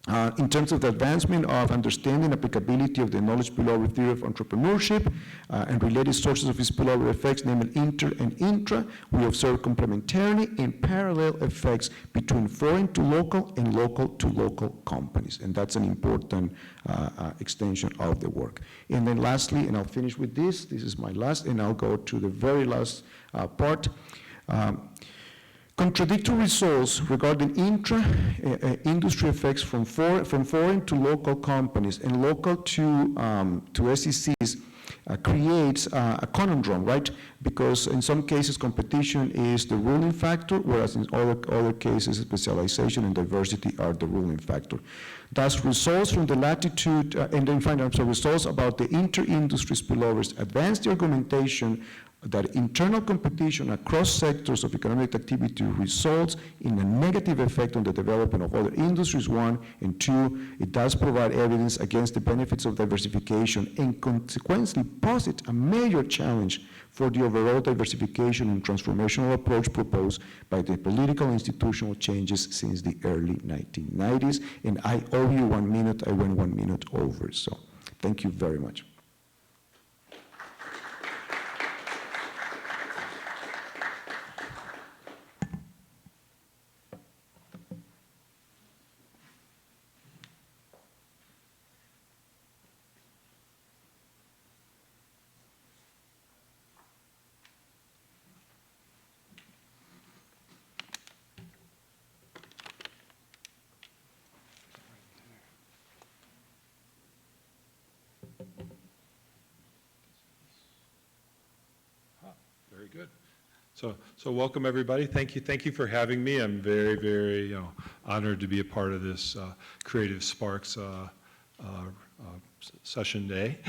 In terms of the advancement of understanding applicability of the knowledge spillover theory of entrepreneurship and related sources of spillover effects, namely inter and intra, we observe complementarity and parallel effects between foreign to local and local to local companies. And that's an important extension of the work. And then lastly, and I'll finish with this is my last, and I'll go to the very last part. Contradictory results regarding intra-industry effects from foreign to local companies and local to SECs creates a conundrum, right? Because in some cases, competition is the ruling factor, whereas in other cases, specialization and diversity are the ruling factor. Thus, results from the latitude, and then finally, results about the inter-industry spillovers advance the argumentation that internal competition across sectors of economic activity results in a negative effect on the development of other industries, one, and two, it does provide evidence against the benefits of diversification and consequently posit a major challenge for the overall diversification and transformational approach proposed by the political and institutional changes since the early 1990s. And I owe you 1 minute, I went 1 minute over, so thank you very much. Very good. So welcome everybody. Thank you for having me. I'm very, very honored to be a part of this Creative Sparks session day.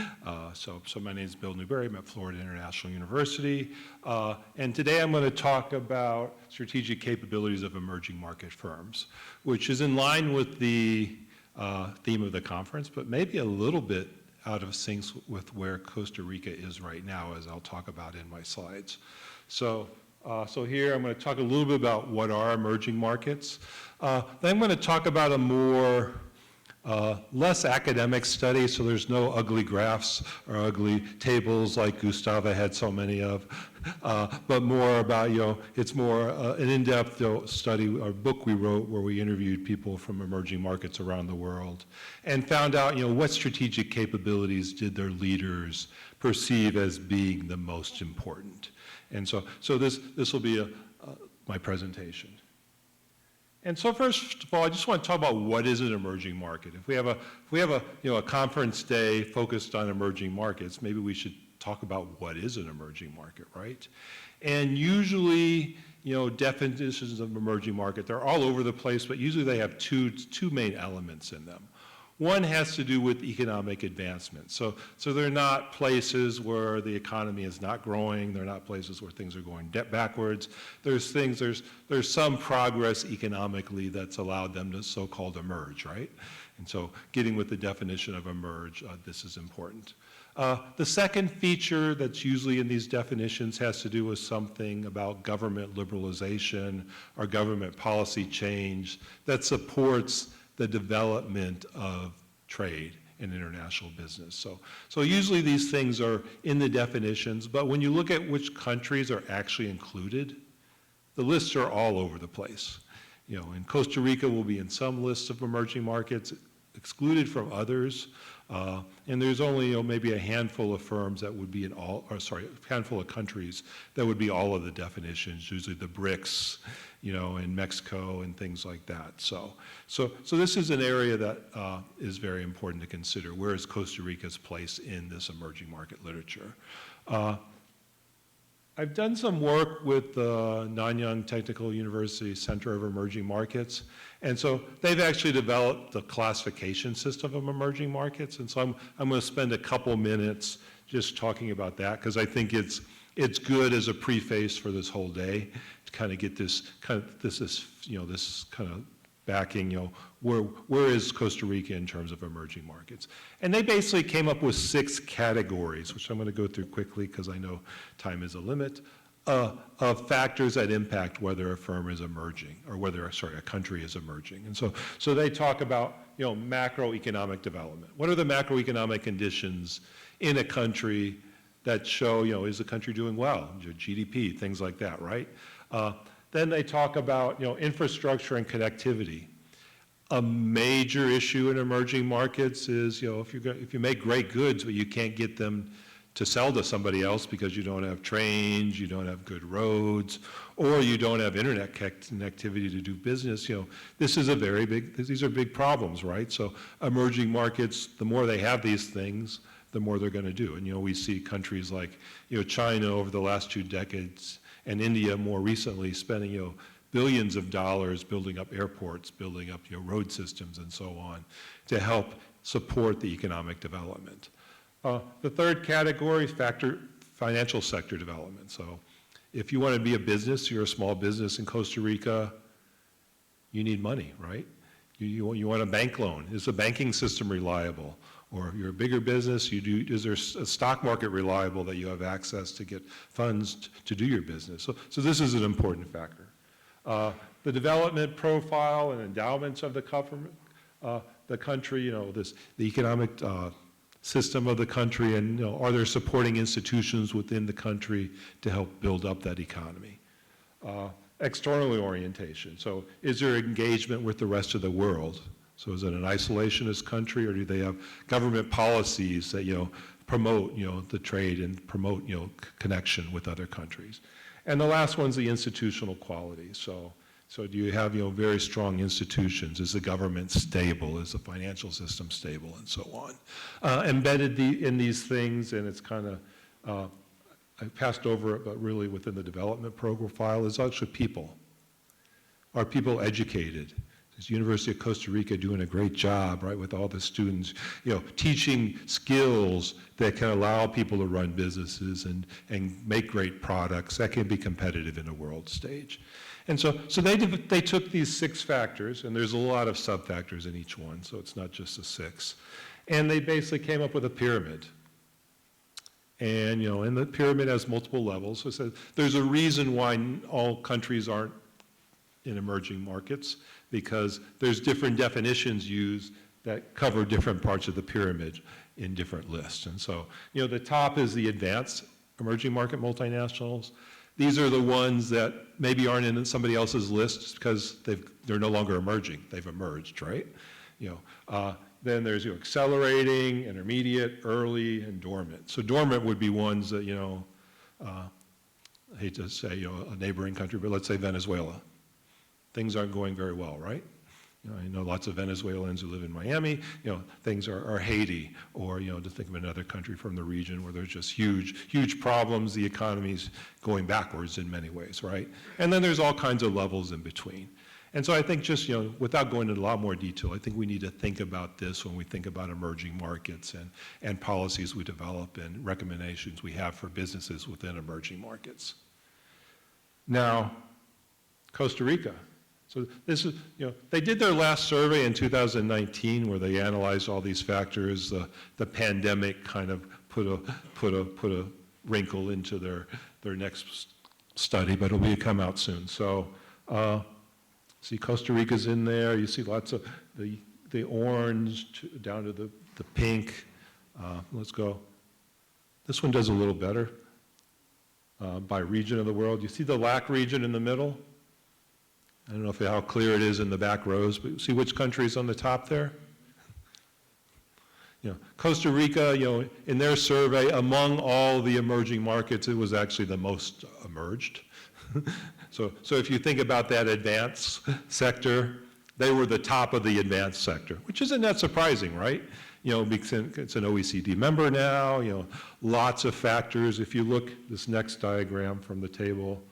So my name is Bill Newberry. I'm at Florida International University. And today I'm going to talk about strategic capabilities of emerging market firms, which is in line with the theme of the conference, but maybe a little bit out of sync with where Costa Rica is right now, as I'll talk about in my slides. So here I'm going to talk a little bit about what are emerging markets. Then I'm going to talk about a more less academic study, so there's no ugly graphs or ugly tables like Gustavo had so many of, but more about, it's more an in-depth study or book we wrote where we interviewed people from emerging markets around the world and found out, what strategic capabilities did their leaders perceive as being the most important. And so this will be my presentation. And so first of all, I just want to talk about what is an emerging market. If we have a conference day focused on emerging markets, maybe we should talk about what is an emerging market, right? And usually, definitions of emerging market, they're all over the place, but usually they have two main elements in them. One has to do with economic advancement. So they're not places where the economy is not growing. They're not places where things are going backwards. There's some progress economically that's allowed them to so-called emerge, right? And so getting with the definition of emerge, this is important. The second feature that's usually in these definitions has to do with something about government liberalization or government policy change that supports the development of trade and international business. So usually these things are in the definitions, but when you look at which countries are actually included, the lists are all over the place. And Costa Rica will be in some lists of emerging markets, excluded from others, and there's only maybe a handful of firms that would be in all, or sorry, a handful of countries that would be all of the definitions, usually the BRICS, in Mexico and things like that. So this is an area that is very important to consider. Where is Costa Rica's place in this emerging market literature? I've done some work with the Nanyang Technical University Center of Emerging Markets, and so they've actually developed the classification system of emerging markets, and so I'm going to spend a couple minutes just talking about that, because I think it's good as a preface for this whole day to kind of get this kind of backing, where is Costa Rica in terms of emerging markets? And they basically came up with 6 categories, which I'm going to go through quickly because I know time is a limit. of factors that impact whether a firm is emerging or whether, sorry, a country is emerging. And so they talk about, macroeconomic development. What are the macroeconomic conditions in a country that show, is the country doing well? GDP, things like that, right? Then they talk about, infrastructure and connectivity. A major issue in emerging markets is, if you make great goods, but you can't get them to sell to somebody else because you don't have trains, you don't have good roads, or you don't have internet connectivity to do business, this is these are big problems, right? So emerging markets, the more they have these things, the more they're going to do. And, we see countries like, China over the last 2 decades and India more recently spending, billions of dollars building up airports, building up, road systems and so on to help support the economic development. The third category is financial sector development. So if you want to be a business, you're a small business in Costa Rica, you need money, right? You want a bank loan. Is the banking system reliable? Or if you're a bigger business, is there a stock market reliable that you have access to get funds to do your business? So this is an important factor. The development profile and endowments of the government, the country, the economic system of the country, and are there supporting institutions within the country to help build up that economy? External orientation. So is there engagement with the rest of the world? So is it an isolationist country, or do they have government policies that promote the trade and promote connection with other countries? And the last one's the institutional quality. So do you have very strong institutions? Is the government stable? Is the financial system stable? And so on. Embedded in these things, and it's kind of, I passed over it, but really within the development profile is actually people. Are people educated? Is the University of Costa Rica doing a great job, right, with all the students, teaching skills that can allow people to run businesses and make great products that can be competitive in a world stage? And so they took these 6 factors, and there's a lot of sub-factors in each one, so it's not just the 6. And they basically came up with a pyramid. And, and the pyramid has multiple levels. So it says there's a reason why all countries aren't in emerging markets, because there's different definitions used that cover different parts of the pyramid in different lists. And so, the top is the advanced emerging market multinationals. These are the ones that maybe aren't in somebody else's list because they're no longer emerging. They've emerged, right? Then there's accelerating, intermediate, early, and dormant. So dormant would be ones that, I hate to say a neighboring country, but let's say Venezuela. Things aren't going very well, right? I know lots of Venezuelans who live in Miami. Things are Haiti, or to think of another country from the region where there's just huge problems. The economy's going backwards in many ways, right? And then there's all kinds of levels in between. And so I think just without going into a lot more detail, I think we need to think about this when we think about emerging markets and policies we develop and recommendations we have for businesses within emerging markets. Now, Costa Rica. So this is, they did their last survey in 2019 where they analyzed all these factors. The pandemic kind of put a wrinkle into their next study, but it'll come out soon. So see Costa Rica's in there. You see lots of the orange down to the pink. Let's go. This one does a little better by region of the world. You see the LAC region in the middle? I don't know how clear it is in the back rows, but see which country is on the top there? Costa Rica, in their survey, among all the emerging markets, it was actually the most emerged. So if you think about that advanced sector, they were the top of the advanced sector, which isn't that surprising, right? Because it's an OECD member now, lots of factors. If you look this next diagram from the table,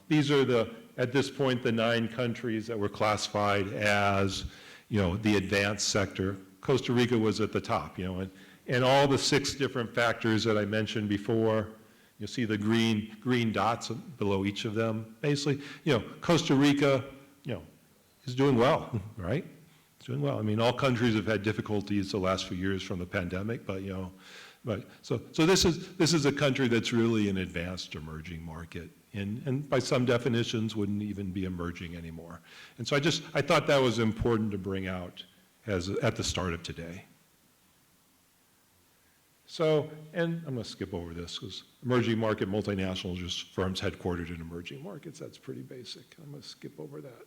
these are at this point, the 9 countries that were classified as, the advanced sector. Costa Rica was at the top, and all the 6 different factors that I mentioned before. You see the green dots below each of them. Basically, Costa Rica, is doing well, right? It's doing well. I mean, all countries have had difficulties the last few years from the pandemic, but But so this is a country that's really an advanced emerging market, and by some definitions wouldn't even be emerging anymore. And so I thought that was important to bring out at the start of today. So, and I'm going to skip over this because emerging market multinationals are just firms headquartered in emerging markets. That's pretty basic. I'm going to skip over that.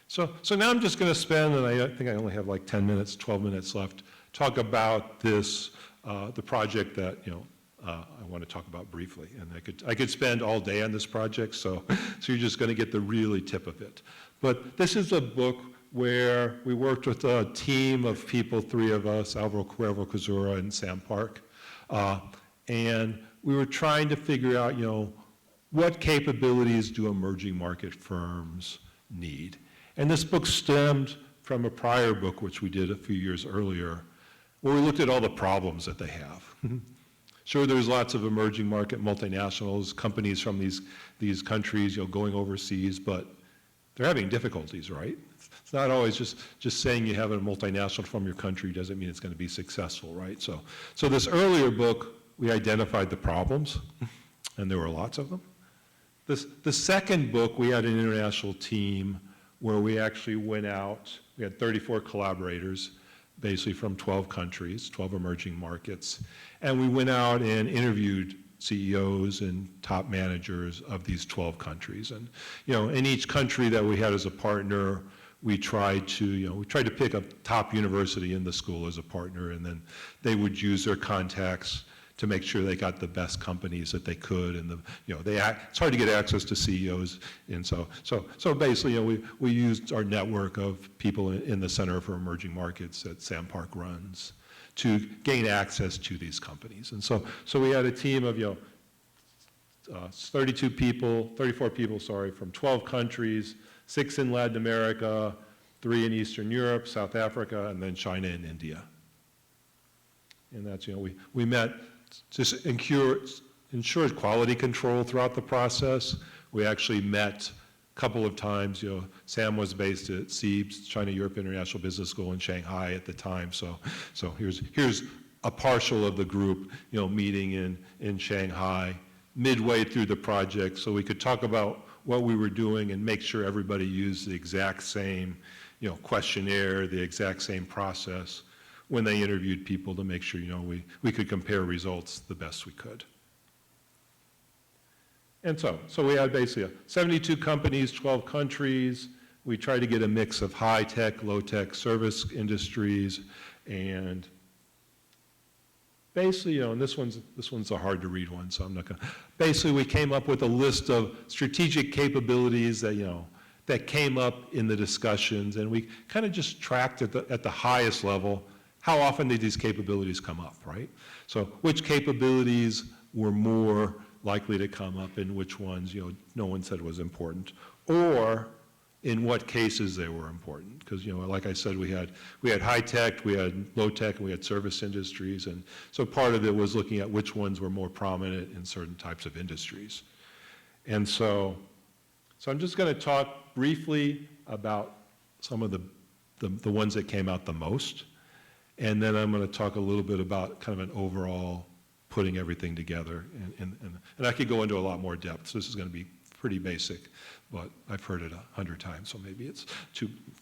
So now I'm just going to spend, and I think I only have like 10 minutes, 12 minutes left, talk about this, the project that, I want to talk about briefly. And I could spend all day on this project, so you're just going to get the really tip of it. But this is a book where we worked with a team of people, 3 of us, Alvaro Cuervo-Cazura and Sam Park, and we were trying to figure out, what capabilities do emerging market firms need? And this book stemmed from a prior book, which we did a few years earlier, where we looked at all the problems that they have. Sure, there's lots of emerging market multinationals, companies from these countries, going overseas, but they're having difficulties, right? It's not always just saying you have a multinational from your country doesn't mean it's going to be successful, right? So this earlier book, we identified the problems, and there were lots of them. The second book, we had an international team where we actually went out, we had 34 collaborators, basically from 12 countries, 12 emerging markets, and we went out and interviewed CEOs and top managers of these 12 countries. And, in each country that we had as a partner, we tried to pick a top university in the school as a partner, and then they would use their contacts to make sure they got the best companies that they could, and it's hard to get access to CEOs, and so basically, we used our network of people in the Center for Emerging Markets that Sam Park runs to gain access to these companies, and so we had a team of 34 people, from 12 countries, 6 in Latin America, 3 in Eastern Europe, South Africa, and then China and India. And that's, we met, just ensured quality control throughout the process. We actually met a couple of times, Sam was based at CEIBS, China Europe International Business School in Shanghai at the time. So here's a partial of the group, meeting in Shanghai midway through the project, so we could talk about what we were doing and make sure everybody used the exact same, questionnaire, the exact same process when they interviewed people to make sure, we could compare results the best we could. And so we had basically 72 companies, 12 countries. We tried to get a mix of high-tech, low-tech service industries, and basically, and this one's a hard to read one, so I'm not gonna. Basically, we came up with a list of strategic capabilities that, that came up in the discussions, and we kind of just tracked at the highest level, how often did these capabilities come up, right? So which capabilities were more likely to come up and which ones, no one said was important, or in what cases they were important. Because, like I said, we had high tech, we had low tech, and we had service industries. And so part of it was looking at which ones were more prominent in certain types of industries. And so I'm just going to talk briefly about some of the ones that came out the most. And then I'm going to talk a little bit about kind of an overall putting everything together. And I could go into a lot more depth. So this is going to be pretty basic, but I've heard it 100 times, so maybe it's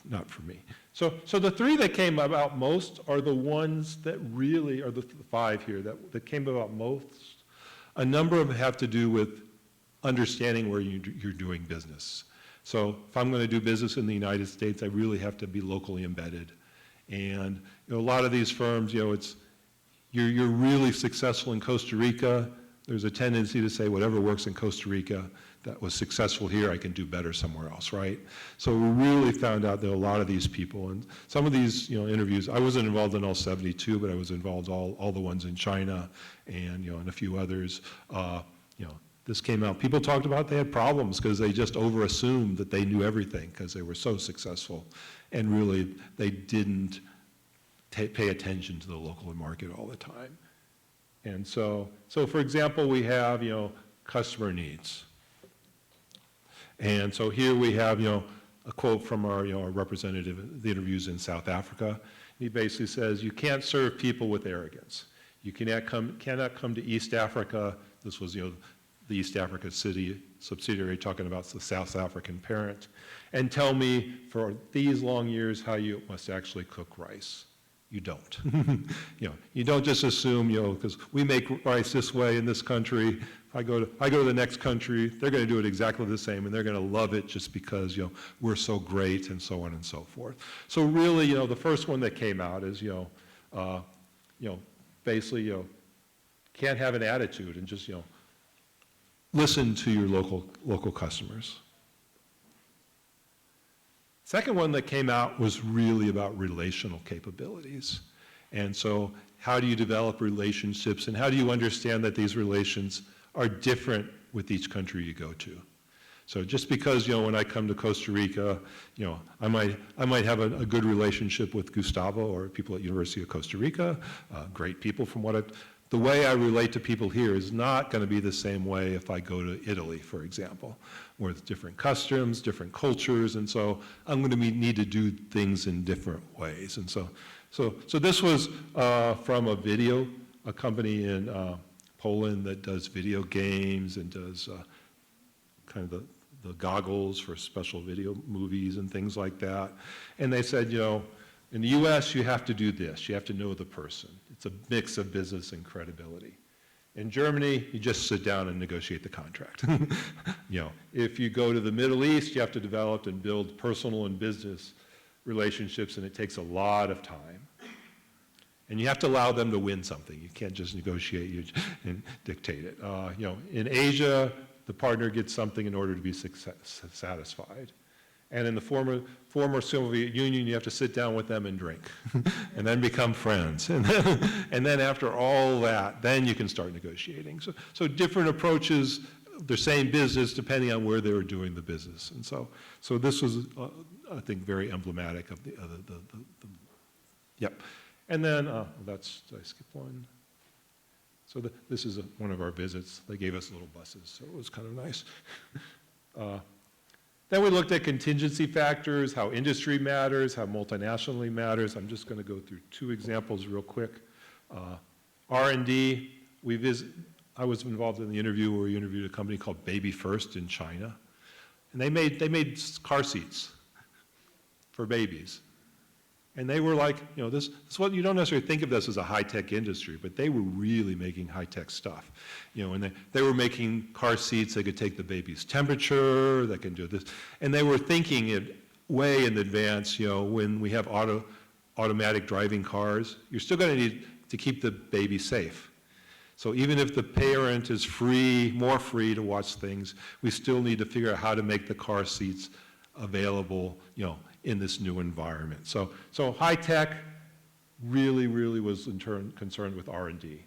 not for me. So the 3 that came about most are the ones that really, are the 5 here that came about most. A number of them have to do with understanding where you're doing business. So if I'm going to do business in the United States, I really have to be locally embedded. And a lot of these firms, you're really successful in Costa Rica. There's a tendency to say whatever works in Costa Rica that was successful here, I can do better somewhere else, right? So we really found out that a lot of these people, and some of these interviews, I wasn't involved in all 72, but I was involved all the ones in China and and a few others. This came out. People talked about they had problems because they just over-assumed that they knew everything because they were so successful, and really they didn't pay attention to the local market all the time. And so for example, we have customer needs. And so here we have a quote from our our representative, the interviews in South Africa. He basically says, you can't serve people with arrogance. You cannot come to East Africa. This was, the East Africa subsidiary talking about the South African parent, and tell me for these long years how you must actually cook rice. You don't. You don't just assume, because we make rice this way in this country. I go to the next country, they're going to do it exactly the same, and they're going to love it just because, we're so great, and so on and so forth. So really, the first one that came out is, basically, can't have an attitude and just, listen to your local customers. Second one that came out was really about relational capabilities. And so how do you develop relationships, and how do you understand that these relations are different with each country you go to? So just because, when I come to Costa Rica, I might have a good relationship with Gustavo or people at University of Costa Rica, great people from the way I relate to people here is not going to be the same way if I go to Italy, for example, with different customs, different cultures, and so I'm going to need to do things in different ways. And so this was from a company in Poland that does video games and does kind of the goggles for special video movies and things like that. And they said, in the US, you have to do this. You have to know the person. It's a mix of business and credibility. In Germany, you just sit down and negotiate the contract. If you go to the Middle East, you have to develop and build personal and business relationships, and it takes a lot of time. And you have to allow them to win something. You can't just negotiate and dictate it. In Asia, the partner gets something in order to be satisfied. And in the former Soviet Union, you have to sit down with them and drink, and then become friends. And then after all that, then you can start negotiating. So different approaches, the same business, depending on where they were doing the business. And so this was, I think, very emblematic of the yep. And then, did I skip one? So this is one of our visits. They gave us little buses, so it was kind of nice. Then we looked at contingency factors, how industry matters, how multinationally matters. I'm just going to go through two examples real quick. R&D, I was involved in the interview where we interviewed a company called Baby First in China. And they made car seats for babies. And they were like, this is what you don't necessarily think of this as a high-tech industry, but they were really making high-tech stuff. And they were making car seats that could take the baby's temperature, that can do this. And they were thinking it way in advance, when we have automatic driving cars, you're still going to need to keep the baby safe. So even if the parent is more free to watch things, we still need to figure out how to make the car seats available, in this new environment. So high tech really was in turn concerned with R&D.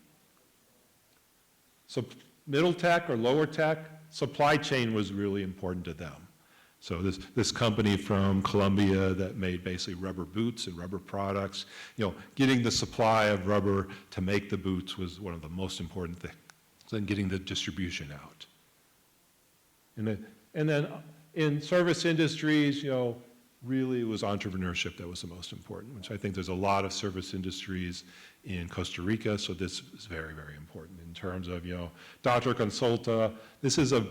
So middle tech or lower tech, supply chain was really important to them. So this company from Colombia that made basically rubber boots and rubber products, getting the supply of rubber to make the boots was one of the most important things, and getting the distribution out. And then in service industries, really it was entrepreneurship that was the most important, which I think there's a lot of service industries in Costa Rica, so this is very, very important in terms of, Dr. Consulta. This is a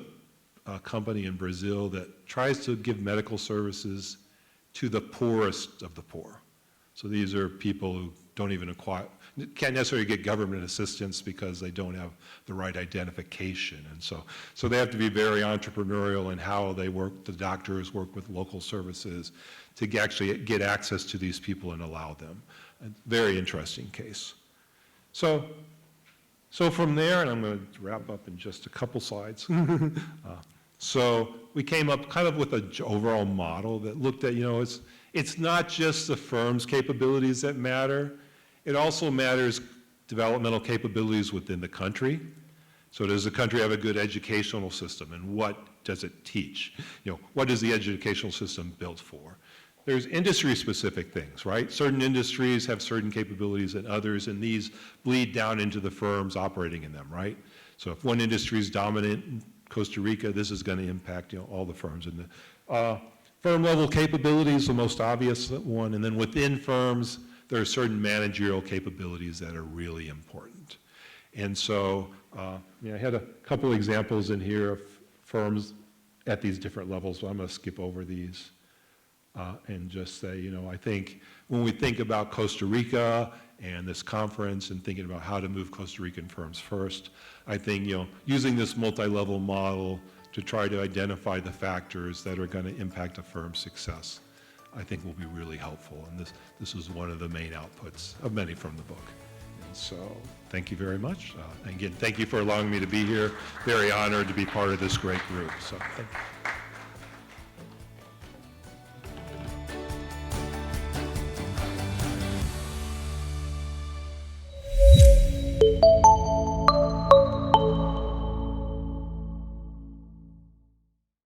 company in Brazil that tries to give medical services to the poorest of the poor. So these are people who can't necessarily get government assistance because they don't have the right identification. And so they have to be very entrepreneurial in how they work, the doctors work with local services to actually get access to these people and allow them. A very interesting case. So from there, and I'm going to wrap up in just a couple slides. So we came up kind of with an overall model that looked at, it's not just the firm's capabilities that matter. It also matters developmental capabilities within the country. So does the country have a good educational system, and what does it teach? What is the educational system built for? There's industry-specific things, right? Certain industries have certain capabilities than others, and these bleed down into the firms operating in them, right? So if one industry is dominant in Costa Rica, this is going to impact, all the firms. And the firm-level capability is the most obvious one, and then within firms, there are certain managerial capabilities that are really important. And so, I had a couple examples in here of firms at these different levels, so I'm going to skip over these and just say, I think when we think about Costa Rica and this conference and thinking about how to move Costa Rican firms first, I think, using this multi-level model to try to identify the factors that are going to impact a firm's success, I think will be really helpful. And this was one of the main outputs of many from the book. And so thank you very much. And again, thank you for allowing me to be here. Very honored to be part of this great group. So thank you.